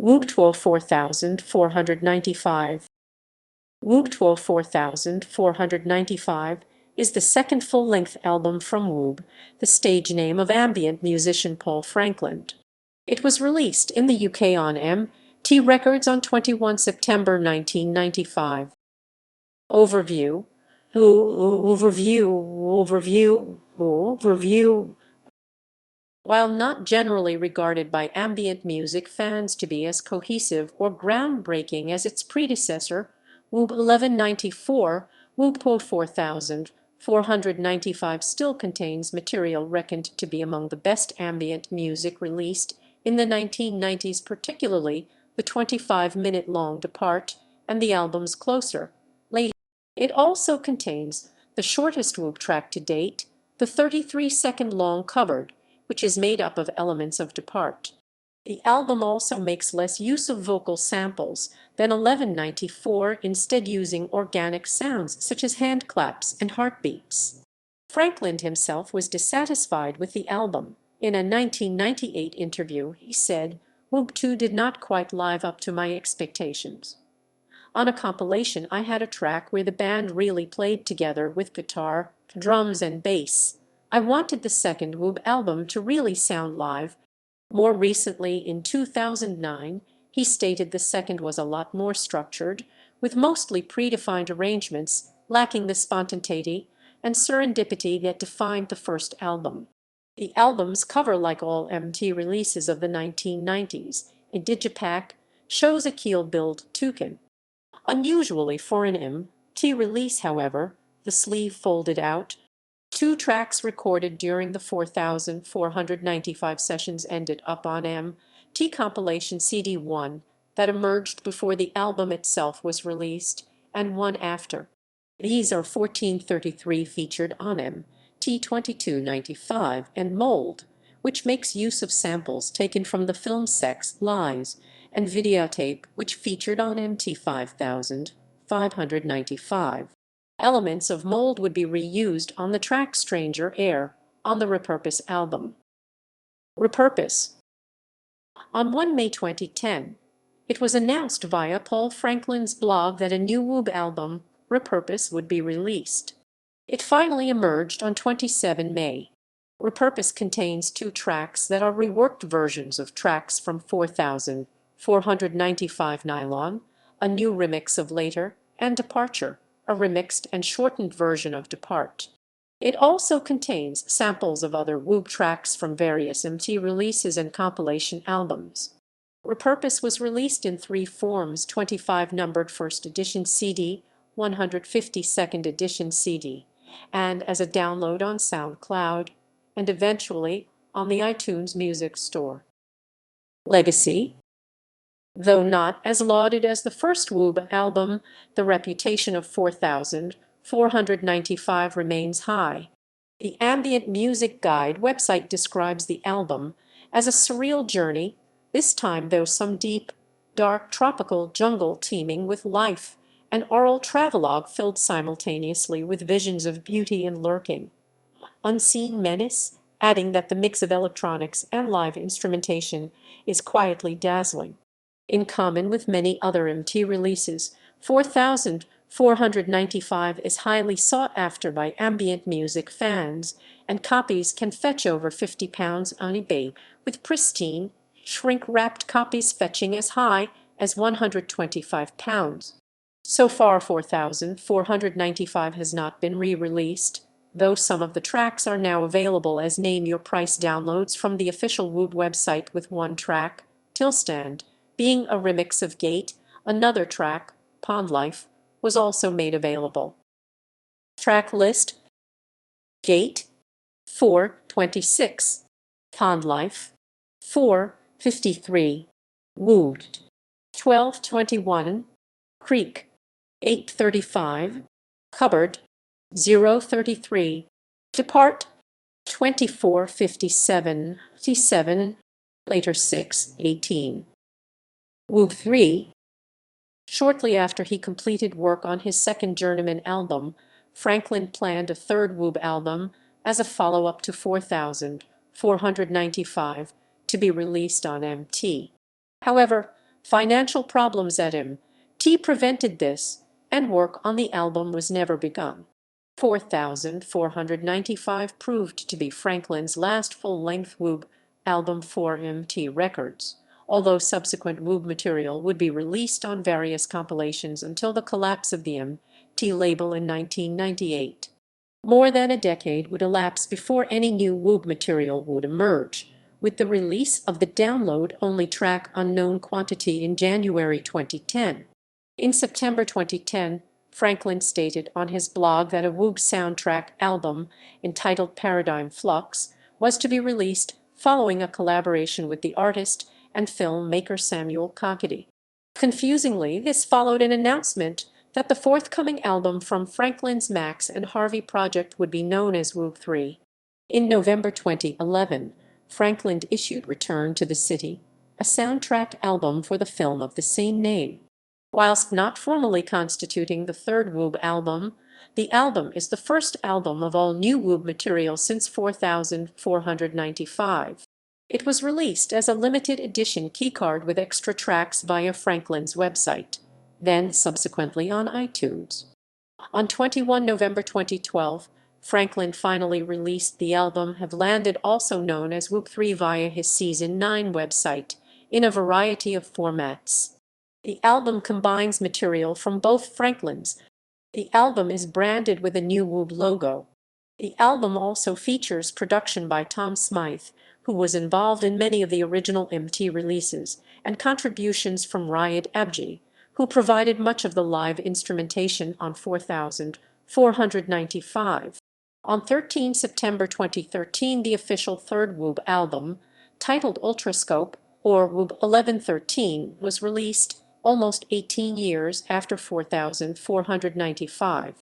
Woob2 4495. Woob2 4495 is the second full-length album from Woob, the stage name of ambient musician Paul Frankland. It was released in the UK on MT Records on 21 September 1995. Overview. Overview. While not generally regarded by ambient music fans to be as cohesive or groundbreaking as its predecessor, Woob 1194, Woob 4495 still contains material reckoned to be among the best ambient music released in the 1990s, particularly the 25-minute-long Depart and the album's Closer, Later. It also contains the shortest Woob track to date, the 33-second-long Cupboard, which is made up of elements of Depart. The album also makes less use of vocal samples than 1194, instead using organic sounds such as hand claps and heartbeats. Frankland himself was dissatisfied with the album. In a 1998 interview, he said, "Woob2 did not quite live up to my expectations. On a compilation, I had a track where the band really played together with guitar, drums, and bass. I wanted the second Woob album to really sound live." More recently, in 2009, he stated the second was a lot more structured, with mostly predefined arrangements, lacking the spontaneity and serendipity that defined the first album. The album's cover, like all MT releases of the 1990s, a digipack, shows a keel-billed toucan. Unusually for an MT release, however, the sleeve folded out. 2 tracks recorded during the 4495 sessions ended up on MT compilation CD1 that emerged before the album itself was released, and one after. These are 1433 featured on MT 2295 and Mold, which makes use of samples taken from the film Sex, Lies, and Videotape, which featured on MT 5595. Elements of Mold would be reused on the track Stranger Air on the Repurpose album. Repurpose. On 1 May 2010, it was announced via Paul Frankland's blog that a new Woob album, Repurpose, would be released. It finally emerged on 27 May. Repurpose contains 2 tracks that are reworked versions of tracks from 4495 Nylon, a new remix of Later, and Departure, a remixed and shortened version of Depart. It also contains samples of other Woob tracks from various MT releases and compilation albums. Repurpose was released in 3 forms: 25 numbered first edition CD, 150 second edition CD, and as a download on SoundCloud, and eventually on the iTunes Music Store. Legacy. Though not as lauded as the first Woob album, the reputation of 4495 remains high. The Ambient Music Guide website describes the album as a surreal journey, this time though some deep, dark tropical jungle teeming with life, an oral travelogue filled simultaneously with visions of beauty and lurking, unseen menace, adding that the mix of electronics and live instrumentation is quietly dazzling. In common with many other MT releases, 4495 is highly sought after by ambient music fans, and copies can fetch over £50 on eBay, with pristine, shrink-wrapped copies fetching as high as £125. So far, 4495 has not been re-released, though some of the tracks are now available as name-your-price downloads from the official Woob website, with one track, Till Stand, being a remix of Gate. Another track, Pond Life, was also made available. Track list: Gate, 426, Pond Life, 453, Woob, 1221, Creek, 835, Cupboard, 033, Depart, 2457, Later 618. Woob 3. Shortly after he completed work on his second journeyman album, Frankland planned a third Woob album as a follow-up to 4495 to be released on MT. However, Financial problems at MT prevented this, and work on the album was never begun. 4495 proved to be Frankland's last full-length Woob album for MT Records, although subsequent Woob material would be released on various compilations until the collapse of the MT label in 1998. More than a decade would elapse before any new Woob material would emerge, with the release of the download-only track Unknown Quantity in January 2010. In September 2010, Frankland stated on his blog that a Woob soundtrack album entitled Paradigm Flux was to be released following a collaboration with the artist and filmmaker Samuel Kokedy. Confusingly, this followed an announcement that the forthcoming album from Frankland's Max and Harvey project would be known as Woob2. In November 2011, Frankland issued Return to the City, a soundtrack album for the film of the same name. Whilst not formally constituting the third Woob album, the album is the first album of all new Woob material since 4495. It was released as a limited edition keycard with extra tracks via Frankland's website, then subsequently on iTunes. On 21 November 2012, Frankland finally released the album Have Landed, also known as Woob2, via his Season 9 website, in a variety of formats. The album combines material from both Franklands. The album is branded with a new Woob logo. The album also features production by Tom Smythe, who was involved in many of the original MT releases, and contributions from Riyad Abji, who provided much of the live instrumentation on 4495. On 13 September 2013, the official third Woob album, titled Ultrascope, or Woob 1113, was released, almost 18 years after 4495.